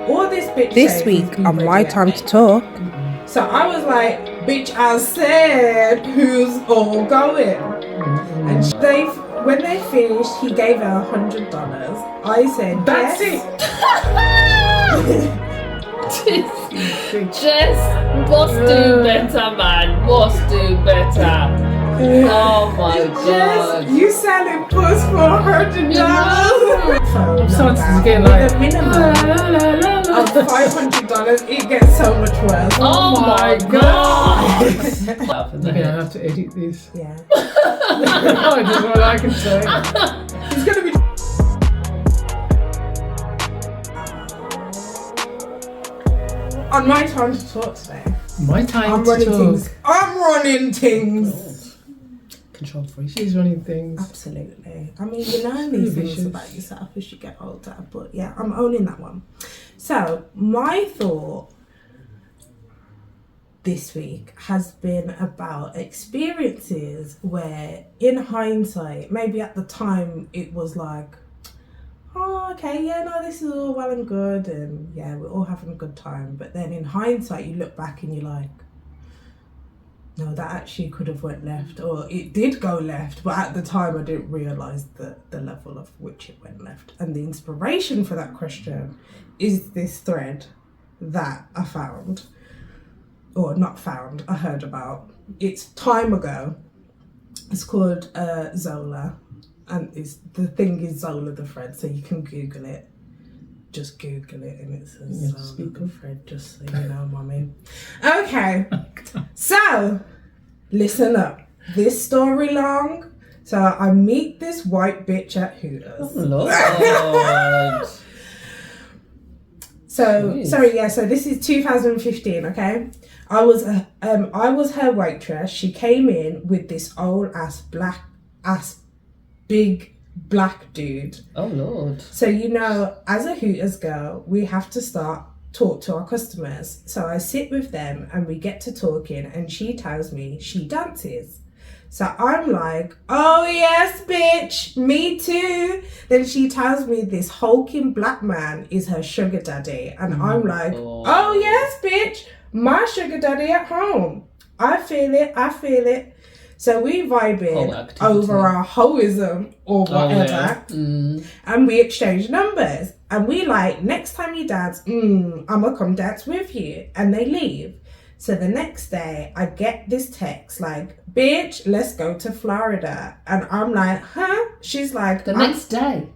All this bitch This says week is be on ready My at Time 8. to Talk. So I was like, bitch, I said, who's all going? And when they finished, he gave her $100. I said, That's yes. Just must do better, man. Must do better. Oh my god. You selling puss for $100? I'm starting to get With like a minimum of $500, it gets so much worse. Oh my god. Okay, I have to edit this. Yeah. Oh, that's all I can say. He's gonna be. On My Time to Talk today. My time I'm to running talk. things. I'm running things. Control freak. She's running things. Absolutely. I mean, you learn these things Vicious. about yourself as you get older, but yeah, I'm owning that one. So, my thought this week has been about experiences where, in hindsight, maybe at the time it was like, oh, okay, yeah, no, this is all well and good, and yeah, we're all having a good time. But then in hindsight, you look back and you're like, no, that actually could have went left, or it did go left, but at the time I didn't realise the level of which it went left. And the inspiration for that question is this thread that I found, or not found, I heard about. It's time ago. It's called Zola, and the thing is Zola the Thread, so you can Google it. Just Google it and it says Zola the Thread, just so you know, mommy. Okay, so listen up. This story long. So I meet this white bitch at Hooters. Oh Lord. So this is 2015, okay? I was her waitress. She came in with this old ass big black dude. Oh Lord. So, you know, as a Hooters girl, we have to talk to our customers. So I sit with them and we get to talking, and she tells me she dances. So I'm like, oh yes, bitch, me too. Then she tells me this hulking black man is her sugar daddy. And I'm like, oh yes, bitch, my sugar daddy at home. I feel it. So we vibing over our hoism or whatever. And we exchange numbers. And we like, next time you dance, I'ma come dance with you. And they leave. So the next day I get this text like, bitch, let's go to Florida. And I'm like, huh? She's like, the next day.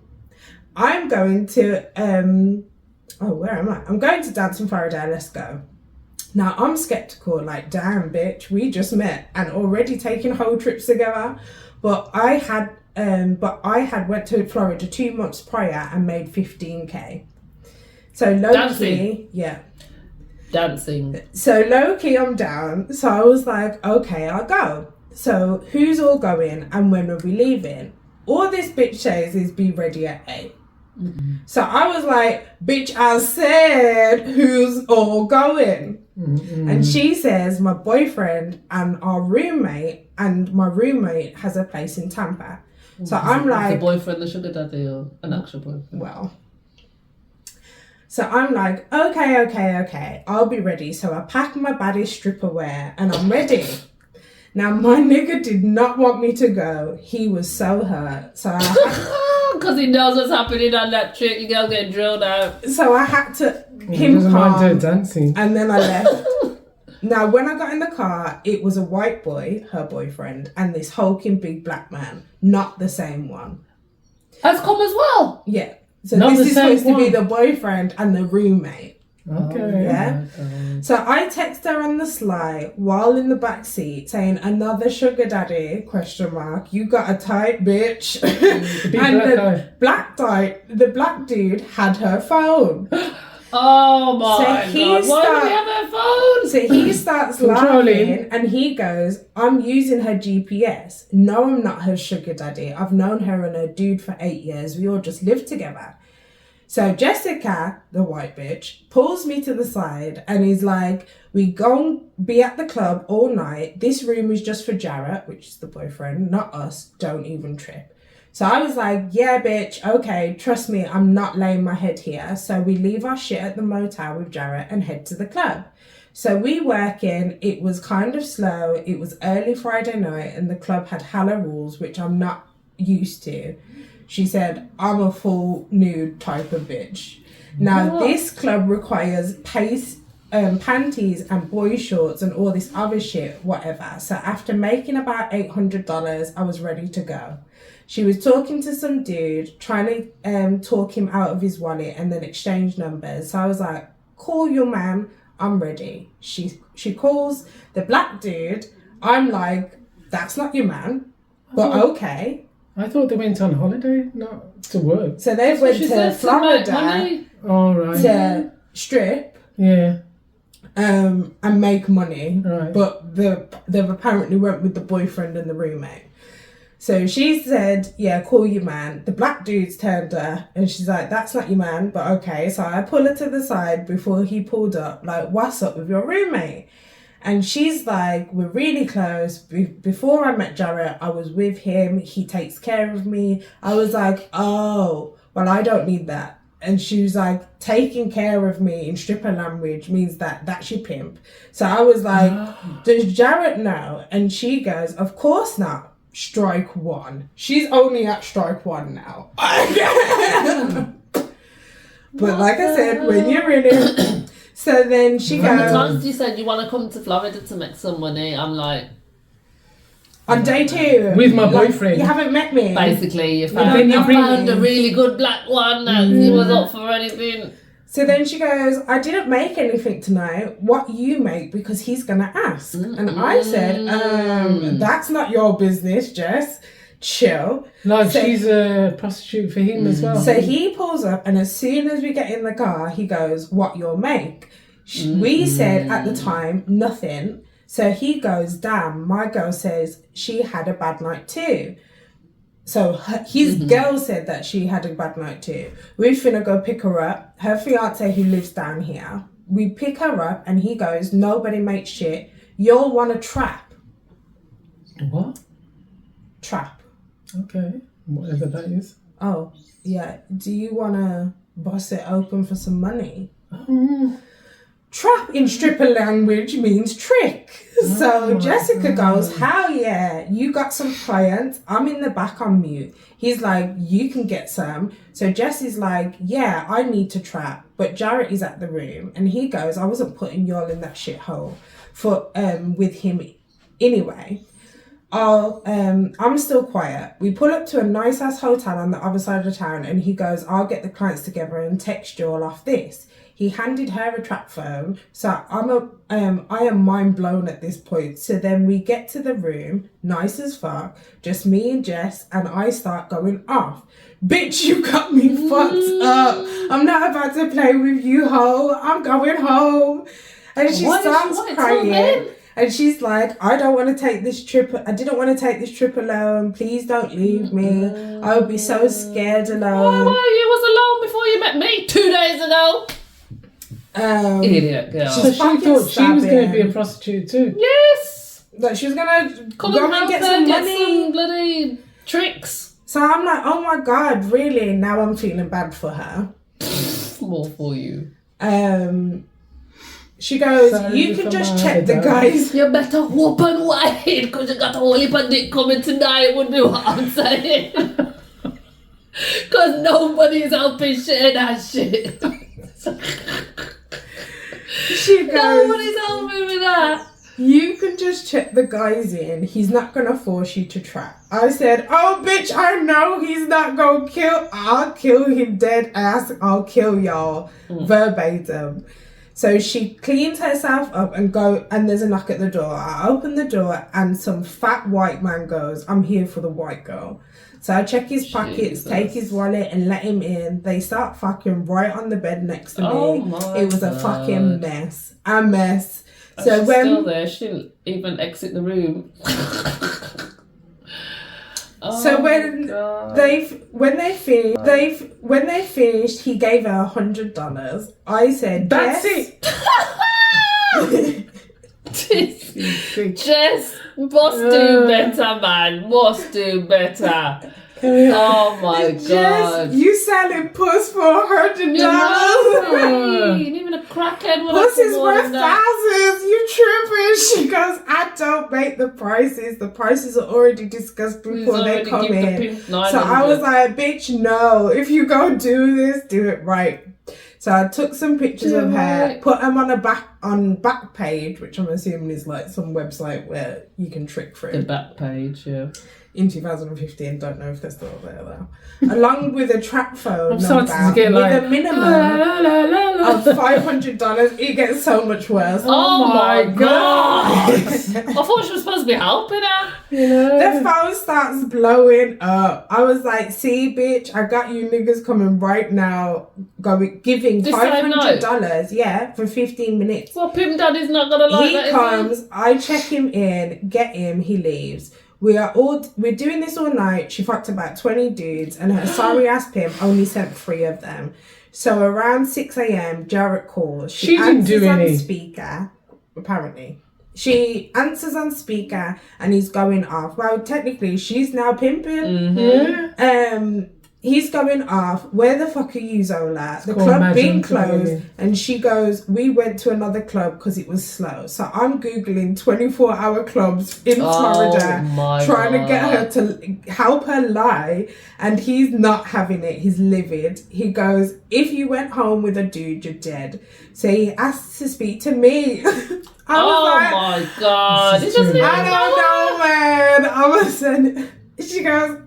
I'm going to, where am I? I'm going to dance in Florida, let's go. Now I'm skeptical, like, damn bitch, we just met and already taking whole trips together. But I had went to Florida 2 months prior and made 15k. So low-key, yeah. Dancing. So low-key I'm down. So I was like, okay, I'll go. So who's all going and when are we leaving? All this bitch says is be ready at 8. So I was like, bitch, I said who's all going? And she says my boyfriend and our roommate, and my roommate has a place in Tampa. So I'm like, the boyfriend, the sugar daddy, or an actual boyfriend? Well, so I'm like, okay, I'll be ready. So I pack my baddest stripper wear and I'm ready. Now my nigga did not want me to go. He was so hurt. So because he knows what's happening on that trip, you go get drilled out. So I had to He doesn't mind dancing. And then I left. Now when I got in the car, it was a white boy, her boyfriend, and this hulking big black man, not the same one. Has come as well? Yeah. So Not this the is same supposed to be one. the boyfriend and the roommate. Okay. Yeah. So I text her on the sly while in the back seat saying, another sugar daddy, ? You got a type, bitch. The black dude had her phone. Oh my God. Why do we have her phone? So he starts laughing and he goes, I'm using her GPS. No, I'm not her sugar daddy. I've known her and her dude for 8 years. We all just live together. So Jessica, the white bitch, pulls me to the side and is like, we gon' be at the club all night. This room is just for Jarrett, which is the boyfriend, not us. Don't even trip. So I was like, yeah, bitch, okay, trust me, I'm not laying my head here. So we leave our shit at the motel with Jarrett and head to the club. So we work in, it was kind of slow, it was early Friday night, and the club had hella rules, which I'm not used to. She said, I'm a full nude type of bitch. Now, this club requires panties and boy shorts and all this other shit, whatever. So after making about $800, I was ready to go. She was talking to some dude, trying to talk him out of his wallet and then exchange numbers. So I was like, call your man, I'm ready. She calls the black dude. I'm like, that's not your man, but okay. I thought they went on holiday, not to work. So they went to Florida to strip. Yeah. And make money. Right. But they've apparently went with the boyfriend and the roommate. So she said, yeah, call your man. The black dude's turned her and she's like, that's not your man, but okay. So I pull her to the side before he pulled up, like, what's up with your roommate? And she's like, we're really close. Before I met Jarrett, I was with him. He takes care of me. I was like, oh, well, I don't need that. And she was like, taking care of me in stripper language means that's your pimp. So I was like, does Jarrett know? And she goes, of course not. Strike one. She's only at strike one now. But like I said, when you're in it. So then she goes. From the times you said you want to come to Florida to make some money, I'm like. On day 2. With my boyfriend. You haven't met me. Basically, you found a really good black one and he was up for anything. So then she goes, I didn't make anything tonight. What you make, because he's going to ask. And I said, that's not your business, Jess. Chill. Like, she's a prostitute for him as well. So he pulls up, and as soon as we get in the car, he goes, what your make? We said at the time, nothing. So he goes, damn, my girl says she had a bad night too. So his girl said that she had a bad night too. We finna go pick her up. Her fiance who lives down here. We pick her up and he goes, nobody makes shit. You'll want to trap. What? Trap. Okay. Whatever that is. Oh, yeah. Do you want to bust it open for some money? Trap in stripper language means trick. So Jessica goes, hell yeah, you got some clients. I'm in the back on mute. He's like, you can get some. So Jessie's like, yeah, I need to trap. But Jarrett is at the room and he goes, I wasn't putting y'all in that shithole with him anyway. I'm still quiet. We pull up to a nice ass hotel on the other side of town and he goes, I'll get the clients together and text you all off this. He handed her a trap phone, so I am mind blown at this point. So then we get to the room, nice as fuck, just me and Jess, and I start going off. Bitch, you got me fucked up. I'm not about to play with you, hoe. I'm going home. And she starts crying. And she's like, I don't want to take this trip. I didn't want to take this trip alone. Please don't leave me. I would be so scared alone. Why you was alone before you met me 2 days ago? Idiot girl. So she thought she was going to be a prostitute too. Yes. Like she was going to come go and get some money. Some bloody tricks. So I'm like, oh my God, really? Now I'm feeling bad for her. More for you. She goes, you can just check the guys. You better whoop and wide because you got a whole heap of dick coming tonight, would be what I'm saying. Because nobody's helping share that shit. She goes, nobody's helping with that. You can just check the guys in. He's not going to force you to trap. I said, oh, bitch, I know he's not going to kill. I'll kill him dead ass. I'll kill y'all. Verbatim. So she cleans herself up and there's a knock at the door. I open the door and some fat white man goes, I'm here for the white girl. So I check his pockets, take his wallet and let him in. They start fucking right on the bed next to me. It was a fucking mess. A mess. So she's when still there, she didn't even exit the room. So when they finished, he gave her $100. I said, that's it. Jess, must do better, man. Must do better. Oh my Just, god. you selling puss for $100? You know, even a crackhead would Puss have is more worth than that. thousands. You tripping? She goes, I don't make the prices. The prices are already discussed before they come in. So I was like, bitch, no. If you go do this, do it right. So I took some pictures of her, put them on back page, which I'm assuming is like some website where you can trick through. The back page, yeah. In 2015, don't know if they're still there though. Along with a trap phone starting number to get with like, a minimum of $500. It gets so much worse. Oh my god! I thought she was supposed to be helping her. You know? The phone starts blowing up. I was like, see, bitch, I got you niggas coming right now, giving This time $500, yeah, for 15 minutes. Well, Pim Daddy's not gonna like that. He comes, I check him in, get him, he leaves. We're doing this all night. She fucked about 20 dudes, and her sorry ass Pim only sent 3 of them. So around 6 a.m, Jarrett calls. She didn't do any. On speaker, apparently. She answers on speaker, and he's going off. Well, technically, she's now pimping. Yeah. He's going off. Where the fuck are you, Zola? The club being closed. And she goes, we went to another club because it was slow. So I'm Googling 24-hour clubs in Florida, trying to get her to help her lie. And he's not having it. He's livid. He goes, if you went home with a dude, you're dead. So he asks to speak to me. I was like, my god. I don't know, man. I was she goes,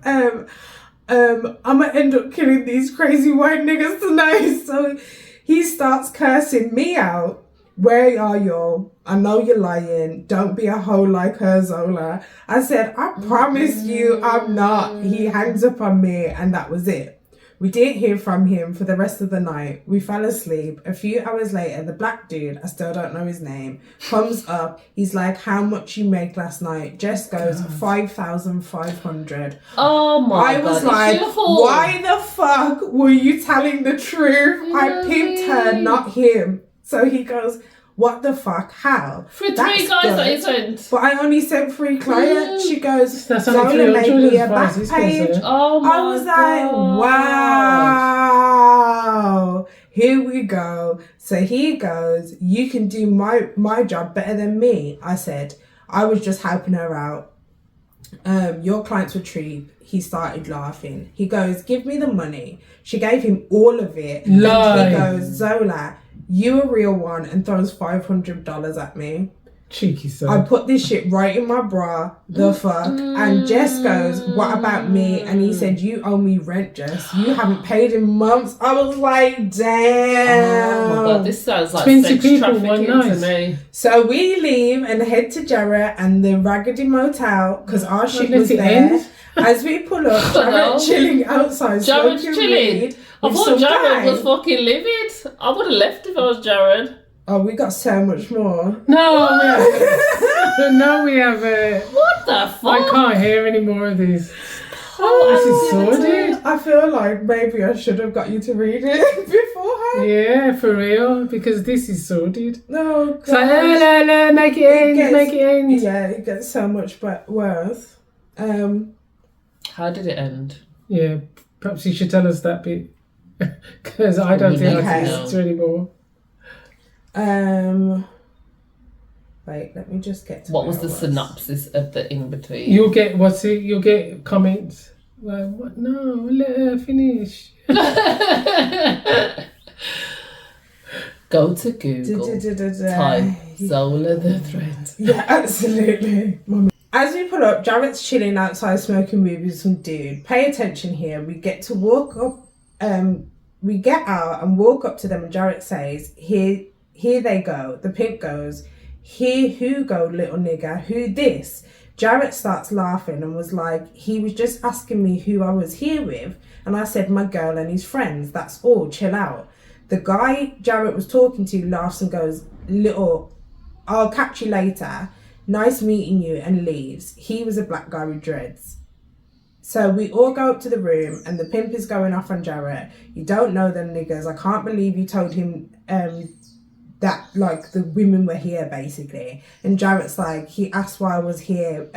I'm gonna end up killing these crazy white niggas tonight. So he starts cursing me out. Where are you? I know you're lying. Don't be a hoe like her, Zola. I said, I promise you I'm not. He hangs up on me, and that was it. We didn't hear from him for the rest of the night. We fell asleep. A few hours later, the black dude, I still don't know his name, comes up. He's like, how much you make last night? Jess goes, 5,500. Oh my god. I was like, why the fuck were you telling the truth? I pimped her, not him. So he goes, what the fuck? How? For 3 guys that you sent. But I only sent 3 clients. She goes, That's Zola only made me a back page. Oh my I was like, wow. Here we go. So he goes, you can do my job better than me. I said, I was just helping her out. Your clients were cheap. He started laughing. He goes, give me the money. She gave him all of it. Lie. And he goes, Zola, you a real one, and throws $500 at me. Cheeky son. I put this shit right in my bra. The fuck? And Jess goes, what about me? And he said, you owe me rent, Jess. You haven't paid in months. I was like, damn. Oh my god, this sounds like 20 sex people trafficking one night. to me. So we leave and head to Jarrett and the Raggedy Motel because our shit was there. End? As we pull up, Jarrett chilling outside. Jared's smoking chilling. weed I with thought some Jared guy. was fucking livid. I would have left if I was Jared. Oh, we got so much more. No, we have What the fuck? I can't hear any more of these. This is sordid. I feel like maybe I should have got you to read it beforehand. Yeah, for real, because this is sordid. No, God. It's like, no, make it end, make it end. Yeah, it gets so much worse. How did it end? Yeah, perhaps you should tell us that bit, because I don't think I can listen to anymore. Wait, let me just get to what was the synopsis of the in-between? You'll get you'll get comments like, what? No, let her finish. Go to Google, type Zola the Thread. Yeah, absolutely. As we pull up, Jarrett's chilling outside smoking weed with some dude. Pay attention here. We get to walk up, we get out and walk up to them, and Jarrett says, here they go. The pimp goes, here who go, little nigga, who this? Jarrett starts laughing and was like, he was just asking me who I was here with. And I said, my girl and his friends, that's all, chill out. The guy Jarrett was talking to laughs and goes, little, I'll catch you later. Nice meeting you, and leaves. He was a black guy with dreads. So we all go up to the room and the pimp is going off on Jarrett. You don't know them niggas. I can't believe you told him that like the women were here basically. And Jarrett's like, he asked why I was here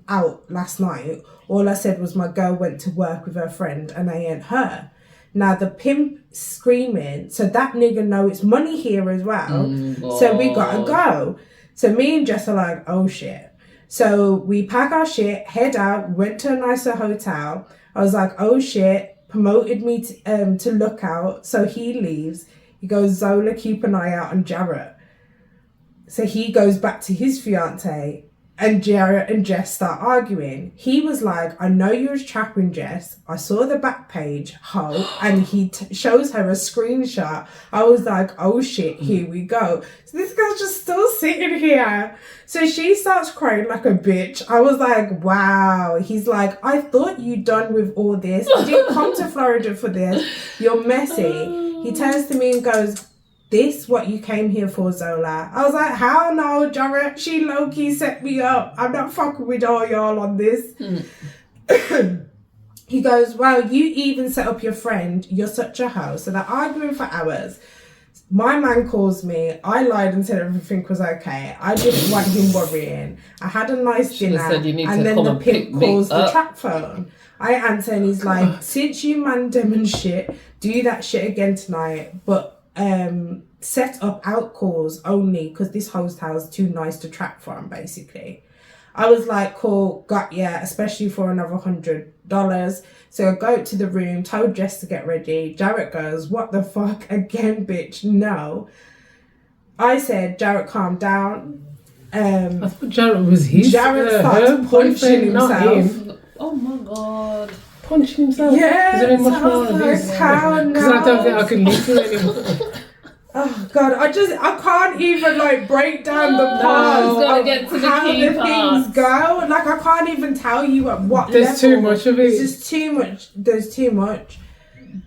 out last night. All I said was my girl went to work with her friend and I ain't her. Now the pimp screaming, so that nigga know it's money here as well. So we gotta go. So me and Jess are like, oh shit. So we pack our shit, head out, went to a nicer hotel. I was like, oh shit, promoted me to look out. So he leaves. He goes, Zola, keep an eye out on Jarrett. So he goes back to his fiance. And Jarrett and Jess start arguing. He was like, I know you was trapping Jess. I saw the back page, ho, and he shows her a screenshot. I was like, oh shit, here we go. So this girl's just still sitting here. So she starts crying like a bitch. I was like, wow. He's like, I thought you done with all this. You didn't come to Florida for this. You're messy. He turns to me and goes, this what you came here for, Zola? I was like, hell no, Jarrett. She low-key set me up. I'm not fucking with all y'all on this. He goes, well, you even set up your friend. You're such a hoe. So they're arguing for hours. My man calls me. I lied and said everything was okay. I didn't want him worrying. I had a nice dinner. And then the pimp calls the trap phone. I answer and he's like, since you man dem and shit, do that shit again tonight. But set up out calls only because this hotel's too nice to track from, basically. I was like, cool, got ya, especially for another $100. So I go to the room, told Jess to get ready. Jarrett goes, what the fuck? Again, bitch, no. I said, Jarrett, calm down. I thought Jarrett was his. Jarrett starts punching himself. Oh my god. Punching himself? Yeah. Is there any much more of this? Because I don't think I can live through anymore. Oh god, I can't even like break down the parts of how the things go. Like I can't even tell you at what There's level. too much of it. There's just too much. There's too much.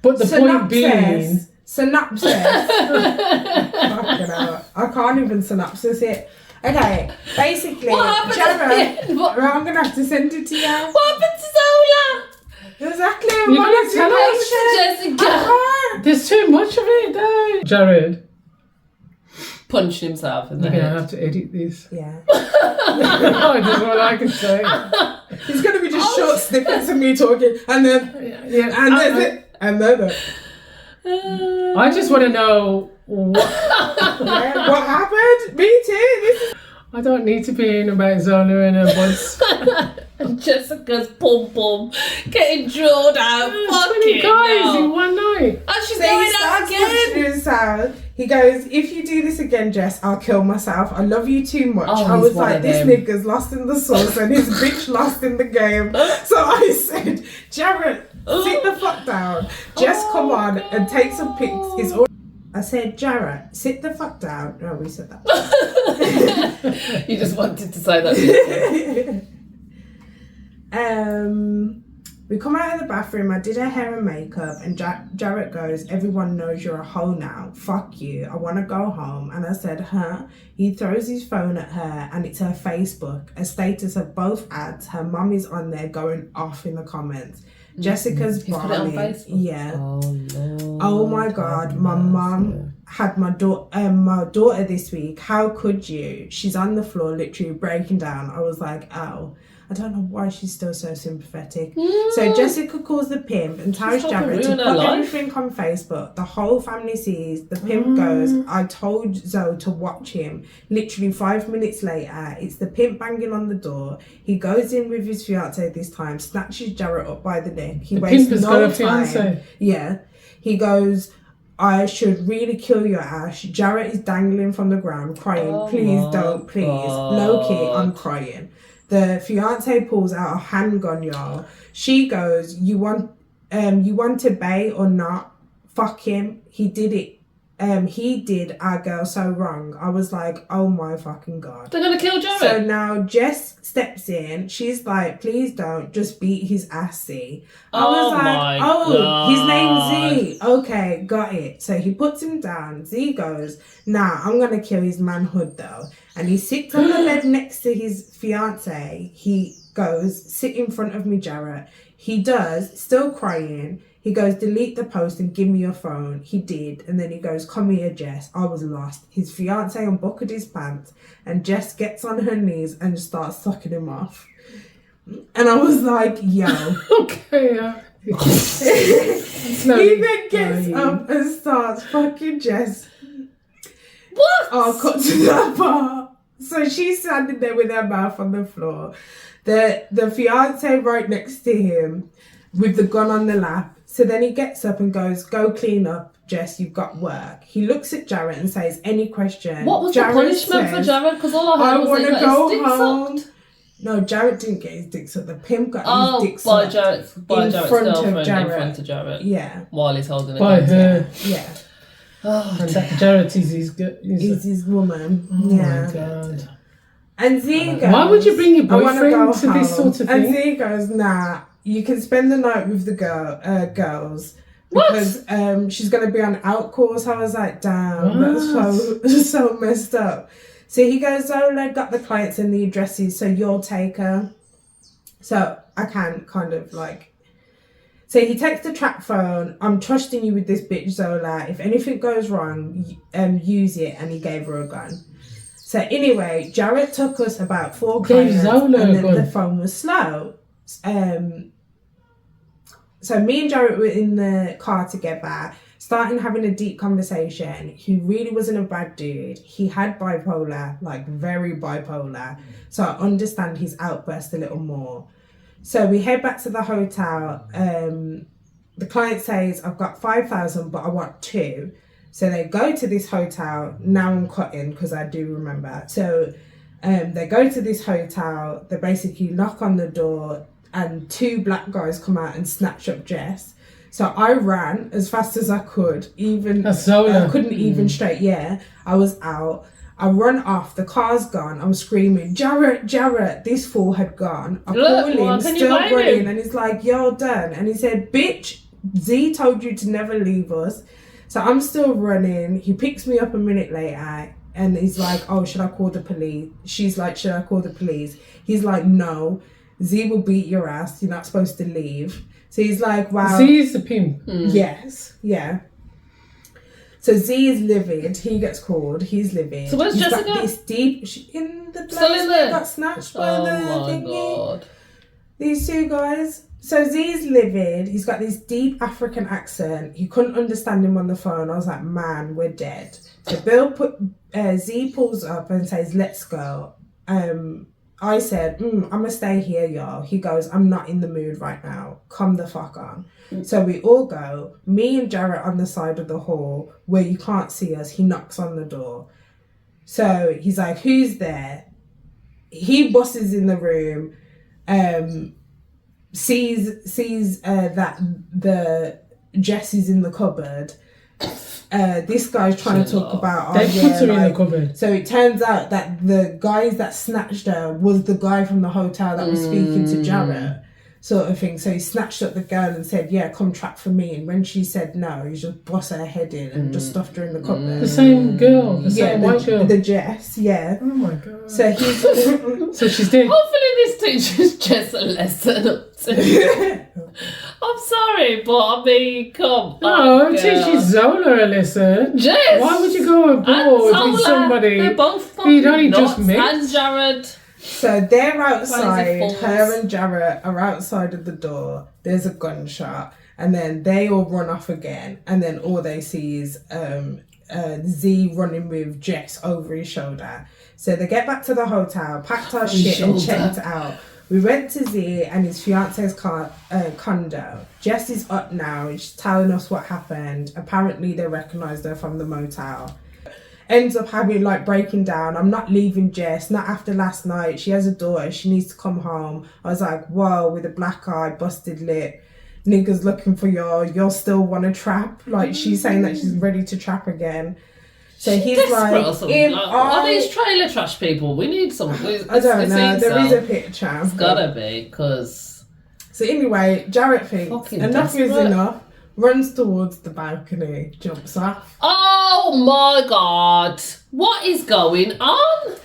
But the point being, synopsis. Fucking hell. I can't even synopsis it. Okay, basically, Jarrett, I'm gonna have to send it to you. What happened to Zola? Exactly. You're gonna tell us, Jessica. There's too much of it, though. Jared punched himself in the You're head. gonna have to edit this. Yeah. That's all I can say. It's gonna be just short snippets of me talking, and then and then. I just want to know what happened. Me too. I don't need to be hearing about Zola and her buds. Jessica's pom pom getting drawn out. 20 guys in one night. And she's going out again. He goes, if you do this again, Jess, I'll kill myself. I love you too much. Oh, I was like, this nigga's lost in the sauce and his bitch lost in the game. So I said, Jarrett, sit the fuck down. Jess, come on and take some pics. I said, Jarrett, sit the fuck down. No, we said that. You just wanted to say that. We come out of the bathroom. I did her hair and makeup, and Jarrett goes, everyone knows you're a hoe now. Fuck you. I want to go home. And I said, huh? He throws his phone at her, and it's her Facebook, a status of both ads. Her mum is on there going off in the comments. Jessica's on Facebook. Yeah. Oh no. Oh my god, my mum had my daughter this week. How could you? She's on the floor literally breaking down. I was like, oh, I don't know why she's still so sympathetic. So Jessica calls the pimp and tells Jarrett to put everything on Facebook. The whole family sees. The pimp goes, I told Zoe to watch him. Literally 5 minutes later, it's the pimp banging on the door. He goes in with his fiance this time, snatches Jarrett up by the neck. He wastes no time. Yeah. He goes, I should really kill your ass. Jarrett is dangling from the ground, crying, please don't, please. Low key, I'm crying. The fiance pulls out a handgun, y'all. She goes, you want to bae or not? Fuck him. He did it. He did our girl so wrong. I was like, oh my fucking god. They're gonna kill Jarrett. So now Jess steps in. She's like, please don't, just beat his ass, Z. I was like, god. His name's Z. Okay, got it. So he puts him down. Z goes, nah, I'm gonna kill his manhood though. And he sits on the bed next to his fiance. He goes, sit in front of me, Jarrett. He does, still crying. He goes, delete the post and give me your phone. He did. And then he goes, come here, Jess. I was lost. His fiancée unbuckled his pants and Jess gets on her knees and starts sucking him off. And I was like, yo. Okay, yeah. He then gets up and starts fucking Jess. What? I'll cut to that part. So she's standing there with her mouth on the floor. The fiancé right next to him with the gun on the lap. So then he gets up and goes, go clean up, Jess, you've got work. He looks at Jarrett and says, any question? What was Jarrett the punishment for Jarrett? Because all I heard was that he got his dick sucked. No, Jarrett didn't get his dick sucked. The pimp got his dick by sucked. Jarrett's girlfriend in Jarrett. front of Jarrett. Yeah. While he's holding it. By her. Yeah. Oh, and Jarrett is his woman. Oh yeah. my God. And Z goes, why would you bring your boyfriend to this sort of thing? And Z goes, nah, you can spend the night with the girls. Because she's going to be on out calls. I was like, damn, that's so messed up. So he goes, Zola got the clients and the addresses, so you'll take her. So I can kind of like... So he takes the trap phone. I'm trusting you with this bitch, Zola. If anything goes wrong, use it. And he gave her a gun. So anyway, Jarrett took us about 4 clients and then the phone was slow. So me and Jarrett were in the car together, starting having a deep conversation. He really wasn't a bad dude. He had bipolar, like very bipolar. So I understand his outburst a little more. So we head back to the hotel. The client says, I've got 5,000, but I want 2. So they go to this hotel. Now I'm cutting because I do remember. So they go to this hotel. They basically knock on the door and 2 black guys come out and snatch up Jess. So I ran as fast as I could. I couldn't even straight. Yeah, I was out. I run off. The car's gone. I'm screaming, Jarrett, Jarrett. This fool had gone. I call him, still running, and he's like, you're done. And he said, bitch, Z told you to never leave us. So I'm still running. He picks me up a minute later and he's like, oh, should I call the police? She's like, should I call the police? He's like, no. Z will beat your ass. You're not supposed to leave. So he's like, wow. Z is the pimp. Yes. Yeah. So Z is livid. He gets called. He's livid. So where's Jessica? Got this deep in the place still in there. Got snatched by the thingy. God. These 2 guys. So Z's livid. He's got this deep African accent. He couldn't understand him on the phone. I was like, man, we're dead. So Z pulls up and says, let's go. I said, I'm going to stay here, y'all. He goes, I'm not in the mood right now. Come the fuck on. So we all go. Me and Jarrett on the side of the hall where you can't see us. He knocks on the door. So he's like, who's there? He busses in the room, sees that the Jesse's in the cupboard. This guy's trying to talk about they put her in the cupboard. So it turns out that the guys that snatched her was the guy from the hotel that was speaking to Jarrett, sort of thing. So he snatched up the girl and said, yeah, come trap for me. And when she said no, he just bossed her head in and just stuffed her in the cupboard. The same girl, the same white girl. The Jess, yeah. Oh my God. So he's so she's dead. Hopefully this teaches Jess a lesson. I'm sorry, but I mean, come on. No, it teaches Zola a lesson. Jess! Why would you go abroad with somebody they're both fucking you'd only nuts, just met? and Jared. So they're outside, fools. her and Jarrett are outside of the door. There's a gunshot. And then they all run off again. And then all they see is Z running with Jess over his shoulder. So they get back to the hotel, packed our shit and checked out. We went to Z and his fiance's condo. Jess is up now. She's telling us what happened. Apparently they recognised her from the motel. Ends up having breaking down. I'm not leaving Jess, not after last night. She has a daughter. She needs to come home. I was like, whoa, with a black eye, busted lip. Niggas looking for you'll still want to trap. She's saying that she's ready to trap again. So he's like, are these trailer trash people? We need some. I don't know. There is a picture. It's gotta be, because. So anyway, Jarrett thinks enough is enough. Runs towards the balcony, jumps off. Oh my God! What is going on?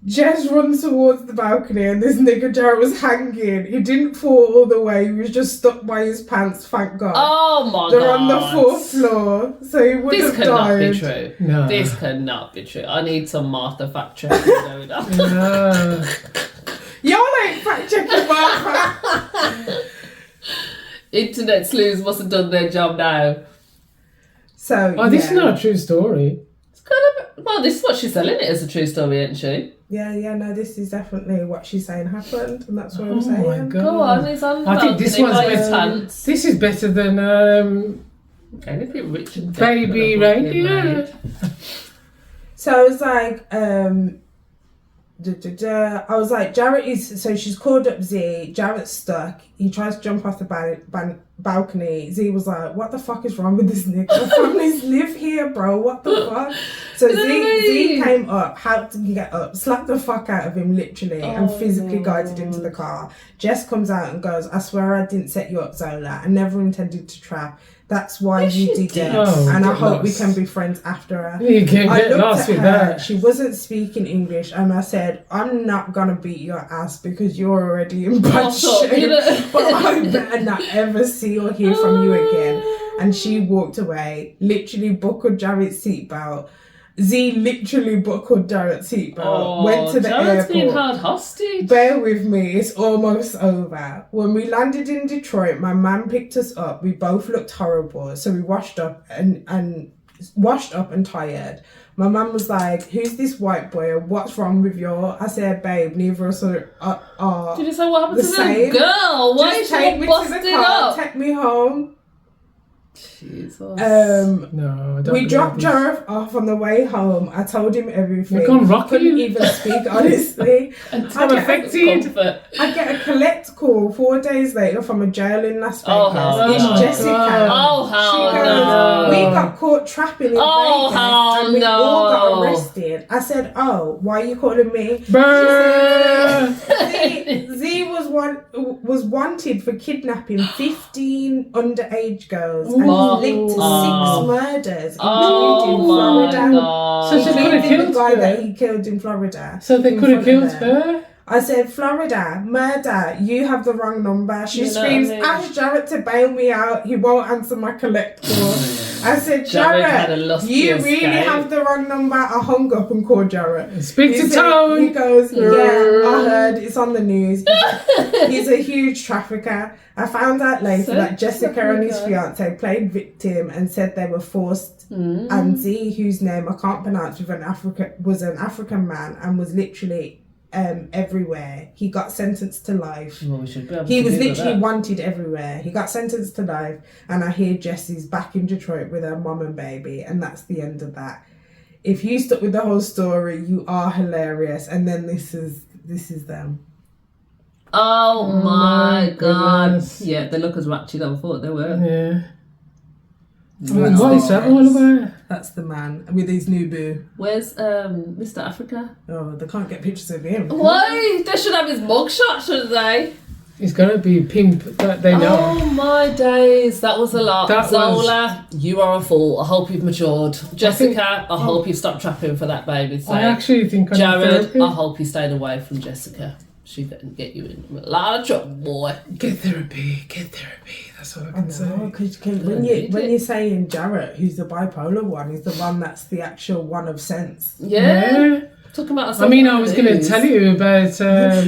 Jess runs towards the balcony and this nigga Jared was hanging. He didn't fall all the way. He was just stuck by his pants, thank God. Oh my God. They're on the 4th floor, so he would have died. This cannot be true. No. This cannot be true. I need some Martha fact checking going on. No. Y'all ain't fact checking Martha. Internet sleuths must have done their job now. So, This is not a true story. It's kind of, well, this is what she's selling it as a true story, isn't she? Yeah, no, this is definitely what she's saying happened, and that's what I'm saying. My God. Go on, it's on. I think this one's better. This is better than Anything Richard Baby Radio. So I was like, I was like, Jarrett is, so she's called up Z, Jarrett's stuck, he tries to jump off the balcony, Z was like, what the fuck is wrong with this nigga? The families live here, bro, what the fuck? So Z came up, helped him get up, slapped the fuck out of him literally, and physically guided him to the car. Jess comes out and goes, I swear I didn't set you up, Zola, I never intended to trap. That's why you did it, and I hope we can be friends after her. You can't I get looked lost at with her, that. she wasn't speaking English, and I said, I'm not gonna beat your ass because you're already in bad shape, but I better not ever see or hear from you again. And she walked away, literally buckled Jarrett's seatbelt. Z literally buckled Jarrett's seatbelt, went to the Jarrett's airport. being held hostage. Bear with me, it's almost over. When we landed in Detroit, my man picked us up. We both looked horrible, so we washed up and tired. My man was like, "Who's this white boy? What's wrong with you?" I said, "Babe, neither of us are Did you say what happened the to same. the girl? Why Just is take she me busted to the car, up? take me home." Jesus. No, I don't We believe dropped this. Jareth off on the way home. I told him everything. We've gone rocky. Couldn't even speak honestly. I'm affected. I get a collect call 4 days later from a jail in Las Vegas. Oh, hell It's no. Jessica. Oh, She hell goes, no. we got caught trapping in Oh, Vegas hell and we all got no. arrested. I said, oh, why are you calling me? Brr. Z was wanted for kidnapping 15 underage girls and Oh. he's linked to 6 murders, Oh including my Florida. God. So she could have Including the killed guy that her. he killed in Florida. So they in could have front of killed her. I said, Florida, murder, you have the wrong number. She You know screams, what I mean? ask Jarrett to bail me out. He won't answer my collect call. I said, Jarrett had a Jarrett, lusty you really escape. have the wrong number. I hung up and called Jarrett. Speak to He Tone. goes, yeah, I heard, it's on the news. He's a huge trafficker. I found out later So that Jessica and his trafficker. fiance played victim and said they were forced. And Z, whose name I can't pronounce, was an African man and was literally everywhere. He got sentenced to life. Well, we should be able He to was Google literally that. wanted everywhere. He got sentenced to life, and I hear Jessie's back in Detroit with her mom and baby, and that's the end of that. If you stuck with the whole story, you are hilarious. And then this is them. Oh my my God. goodness. Yeah, they look as ratchet as I thought they were. Yeah. I mean, That's what is that all about? That's the man with his new boo. Where's Mr. Africa? Oh, they can't get pictures of him. Why? They should have his mugshot, shouldn't they? It's gonna be pimp that they know. Oh my days, that was a lot. That Zola, you are a fool. I hope you've matured. Jessica, I hope you've stopped trapping for that baby's sake. I actually think I need Jared, therapy. I hope you stayed away from Jessica. She can get you in a lot of trouble, boy. Get therapy. That's all I can say. No, because need when it. you're saying Jarrett, who's the bipolar one, he's the one that's the actual one of sense. Yeah. Talking about I mean, I was going to tell you about.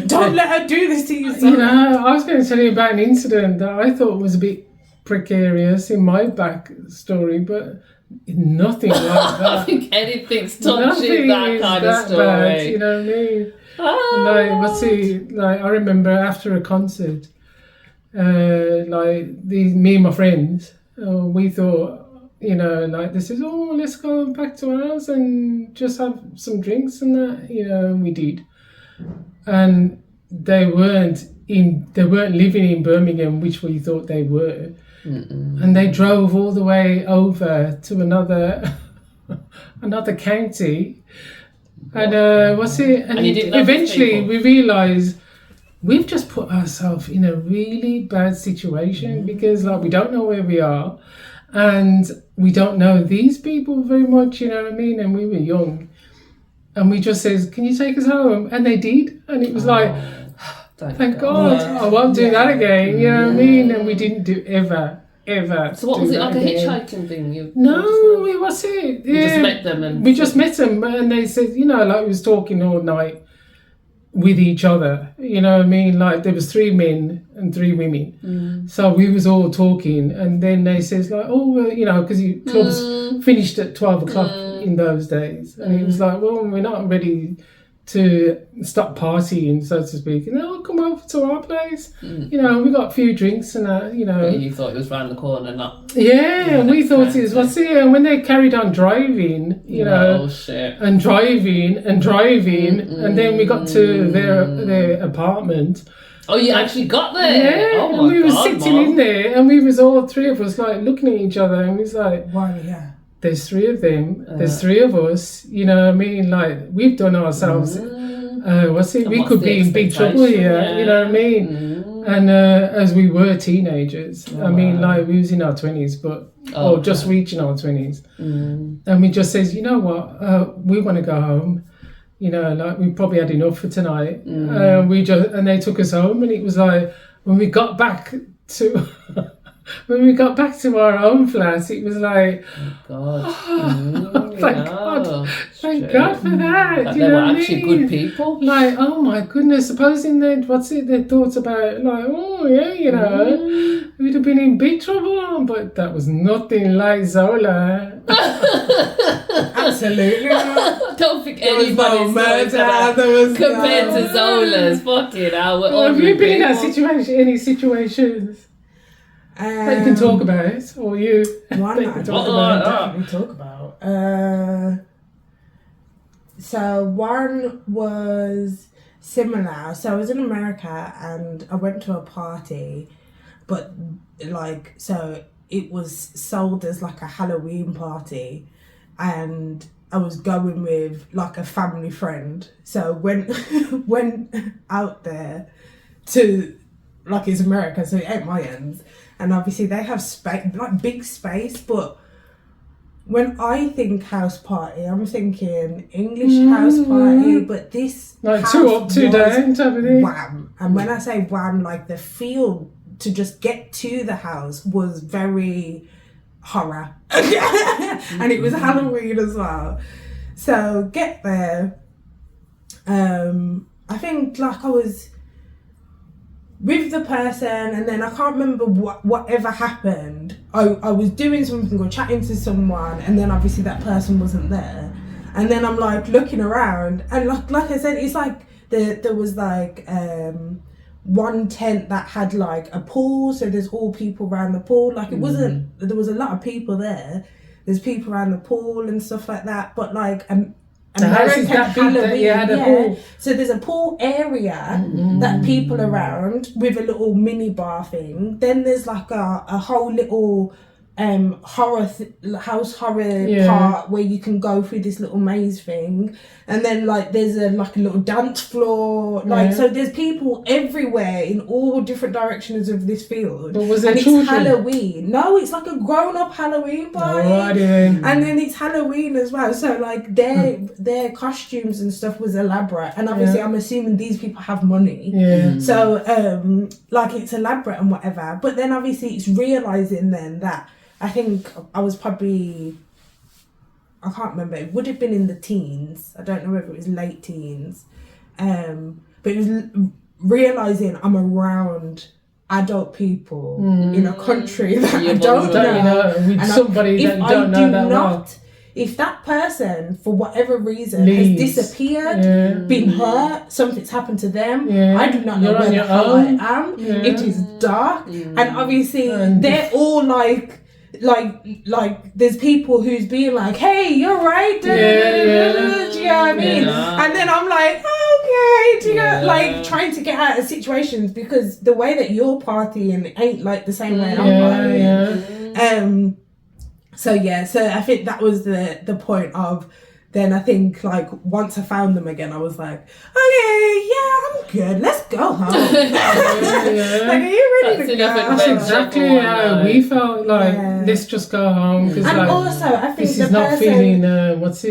Don't let her do this to you, You know, I was going to tell you about an incident that I thought was a bit precarious in my backstory, but nothing like I that. think anything's touching Nothing that is kind that of story. bad, you know what I mean? I remember after a concert, me and my friends, we thought, this is, let's go back to our house and just have some drinks and that, and we did. And they weren't living in Birmingham, which we thought they were. Mm-mm. And they drove all the way over to another county. And eventually we realised we've just put ourselves in a really bad situation because we don't know where we are and we don't know these people very much, you know what I mean? And we were young. and we just says, "Can you take us home?" And they did, and it was like, thank God, I won't do that again. You know what I mean? And we didn't do ever. So what was it, like a hitchhiking thing? No, it was it. You just met them and... We just met them, and they said, like we was talking all night with each other. You know what I mean? Like there was 3 men and 3 women. So we was all talking, and then they says like, because clubs finished at 12 o'clock in those days. And it was like, well, we're not ready to stop partying, so to speak. And they'll come over to our place. We got a few drinks and But you thought it was round the corner, not... Yeah, and we thought it was, and when they carried on driving, Oh, shit. and driving, and then we got to their apartment. Oh, you actually got there? Yeah, oh my and we were God, sitting in there, and we was all 3 of us like looking at each other, and we was like, wow, yeah. There's 3 of them. There's 3 of us. You know what I mean? Like we've done ourselves. We could be in big trouble here. Yeah. You know what I mean? And as we were teenagers, I mean, like we was in our 20s, but just reaching our 20s, and we just says, you know what? We want to go home. Like we probably had enough for tonight. And they took us home, and it was like when we got back to. When we got back to our own flat, it was like, thank God for that. They were actually good people. Like, oh my goodness, supposing they thought about, like, we'd have been in big trouble, but that was nothing like Zola. Absolutely not. Don't think anybody's compared to Zola's. Fucking hell. Have you been in that situation, any situations? That you can talk about it, or you? One that I definitely talk about. So one was similar. So I was in America and I went to a party, but so it was sold as like a Halloween party, and I was going with like a family friend. So went out there to, like, it's America, so it ain't my ends. And obviously they have space, like big space, but when I think house party, I'm thinking English house party, but this like 2 up, 2 down type of thing. Wham! And when I say wham, like the feel to just get to the house was very horror, and it was Halloween as well. So get there. I think like I was with the person, and then I can't remember whatever happened. I was doing something or chatting to someone, and then obviously that person wasn't there, and then I'm like looking around, and like I said, it's like there was like one tent that had like a pool, so there's all people around the pool. Like it wasn't, there was a lot of people there. There's people around the pool and stuff like that, but like the house is that big that you had a pool. So there's a pool area that people around with a little mini bar thing. Then there's like a whole little house horror part where you can go through this little maze thing, and then like there's a little dance floor, so there's people everywhere in all different directions of this field. But was there and children? It's Halloween. No, it's like a grown-up Halloween party. And then it's Halloween as well, so like their costumes and stuff was elaborate, and obviously I'm assuming these people have money, so like it's elaborate and whatever. But then obviously it's realizing then that I think I was probably, I can't remember, it would have been in the teens. I don't know whether it was late teens. But it was realising I'm around adult people in a country that I don't know. With and somebody that you don't know that well. If that person, for whatever reason, has disappeared, been hurt, something's happened to them, I do not know where the hell I am. It is dark. And obviously they're all like there's people who's being like, hey, you're right, do you know what I mean? And then I'm like, okay, like trying to get out of situations, because the way that you're partying ain't like the same way I'm partying. So I think that was the point of then I think like once I found them again, I was like, okay, yeah, I'm good. Let's go home. Like, are you ready to go? That's exactly how we felt. Like, let's just go home. And like, also, I think this the is not person, feeling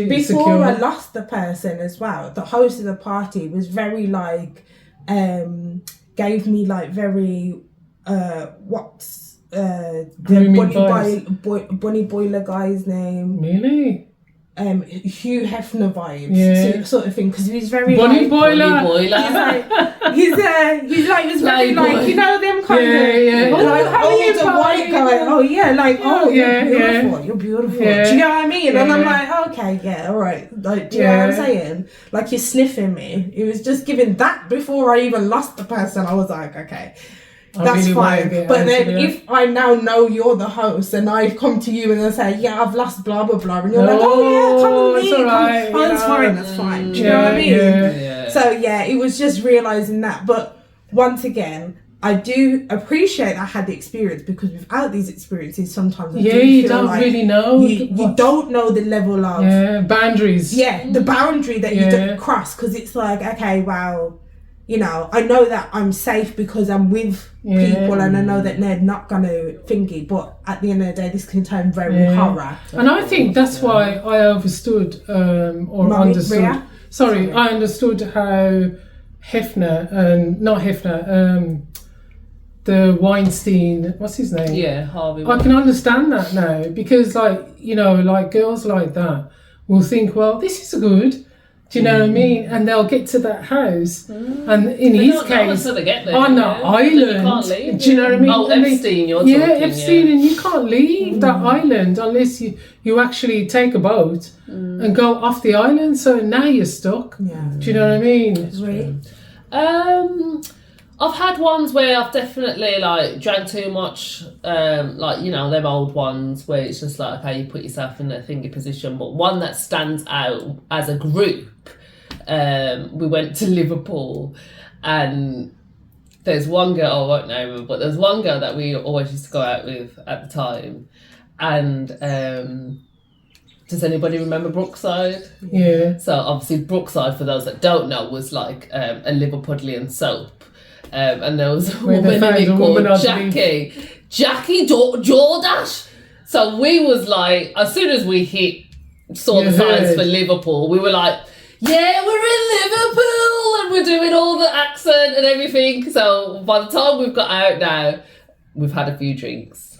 before secure. I lost the person as well, the host of the party was very like, gave me like very, what's the Bunny Boiler guy's name? Really? Hugh Hefner vibes, sort of thing, because he's very Bunny like, Boiler. he's like was very like, you know, them kind of like, how are you, the white guy? Oh yeah, like you're beautiful, you're beautiful. Do you know what I mean? And I'm like, okay, yeah, all right. Like, do you know what I'm saying? Like, you're sniffing me. It was just giving that before I even lost the person. I was like, okay. That's really fine. But then if I now know you're the host and I come to you and I say, yeah, I've lost blah, blah, blah. And you're like, oh, yeah, come with me. It's all right, that's fine. Do you know what I mean? So, it was just realising that. But once again, I do appreciate I had the experience, because without these experiences, sometimes you don't like really know. You don't know the level of... boundaries. The boundary that you don't cross, because it's like, okay, well... You know, I know that I'm safe because I'm with people and I know that they're not going to thingy, but at the end of the day, this can turn very horror. And I think that's why I understood understood. Sorry, I understood how Hefner, not Hefner, the Weinstein, what's his name? Yeah, Harvey. I can understand that now, because like, you know, like girls like that will think, well, this is good. Do you know what I mean? And they'll get to that house, and in his case, on the island. Do you know what I mean? Oh, Epstein, you're talking. Epstein, and you can't leave that island unless you actually take a boat and go off the island. So now you're stuck. Do you know what I mean? I've had ones where I've definitely like drank too much, like, you know, them old ones where it's just like, okay, you put yourself in a thingy position. But one that stands out as a group, we went to Liverpool, and there's one girl, I won't name her, but there's one girl that we always used to go out with at the time. And does anybody remember Brookside? Yeah. So obviously Brookside, for those that don't know, was like a Liverpudlian soap. And there was a woman in it called Jackie Jordash. So we was like, as soon as we saw the signs for Liverpool, we were like, yeah, we're in Liverpool, and we're doing all the accent and everything. So by the time we've got out now, we've had a few drinks.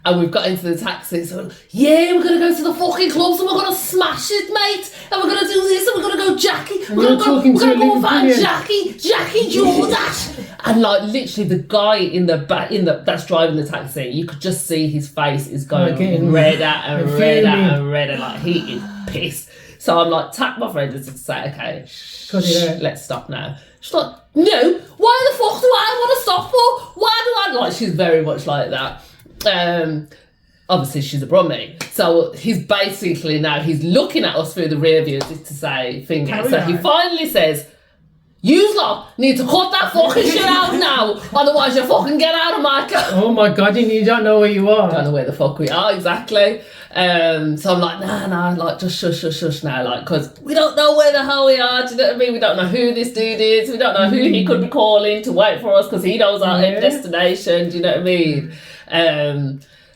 And we've got into the taxi, so we're going to go to the fucking clubs and we're going to smash it, mate. And we're going to do this and we're going to go Jackie. We're going to go and find Jackie Jordash. And like literally the guy in the back, that's driving the taxi, you could just see his face is going redder and redder and redder, like he is pissed. So I'm like, tap my friend and say, okay, let's stop now. She's like, no, why the fuck do I want to stop for? Why do I? Like, she's very much like that. Obviously she's a brummie, so he's basically now he's looking at us through the rear view to say finger. So he finally says, "You lot need to cut that fucking shit out now, otherwise you fucking get out of my car." Oh my god, you don't know where you are. Don't know where the fuck we are exactly. So I'm like, nah, like just shush now, like, because we don't know where the hell we are. Do you know what I mean? We don't know who this dude is. We don't know who he could be calling to wait for us, because he knows our destination. Do you know what I mean?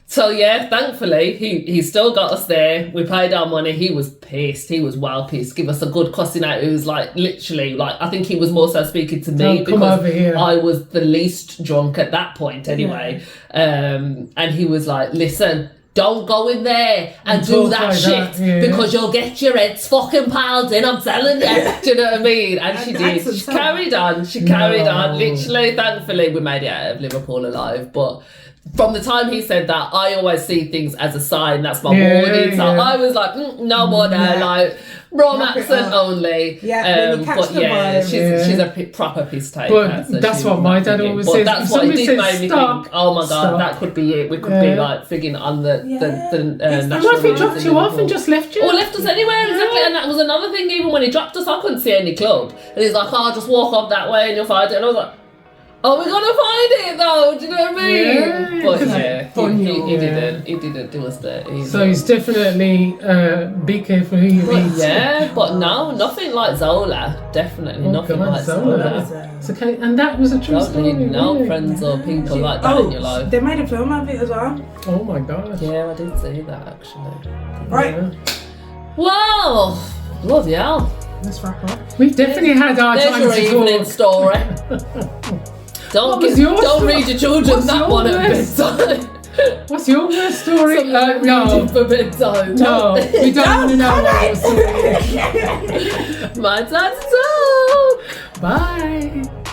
So yeah, thankfully he still got us there. We paid our money. He was pissed. He was well pissed. Give us a good cussing out. It was like literally like, I think he was more so speaking to me because I was the least drunk at that point anyway. And he was like, listen, don't go in there and do that like shit because you'll get your heads fucking piled in, I'm telling you. Do you know what I mean? And she did. She carried on. She carried on. Literally, thankfully, we made it out of Liverpool alive. But from the time he said that, I always see things as a sign. That's my warning. So I was like, no more now. Like, wrong accent only. She's a proper piss taker. But so that's what my dad always says. That's what it did make me think, oh my god, that could be it. We could be like frigging on the national. What if he dropped you off and just left you? Or left us anywhere, exactly. And that was another thing, even when he dropped us, I couldn't see any club. And he's like, oh, just walk up that way and you'll find it. And I was like, Are we gonna find it though? Do you know what I mean? Yeah, But 'cause he didn't do us dirty. So it's definitely be careful who you But meet. yeah, but no, nothing like Zola. Definitely nothing God, like Zola. It's okay, and that was a true Don't story. need no really. friends or people like that in your life. They made a film of it as well. Oh my God. Yeah, I did see that actually. Right. Yeah. Wow, bloody hell. Let's wrap up. We definitely had our There's time your to evening talk. story. Don't was yours? don't read your children What's that one at yours? bedtime. What's your worst story? Something No, for bedtime. no, we don't want to know what your story is. My time to talk. Bye.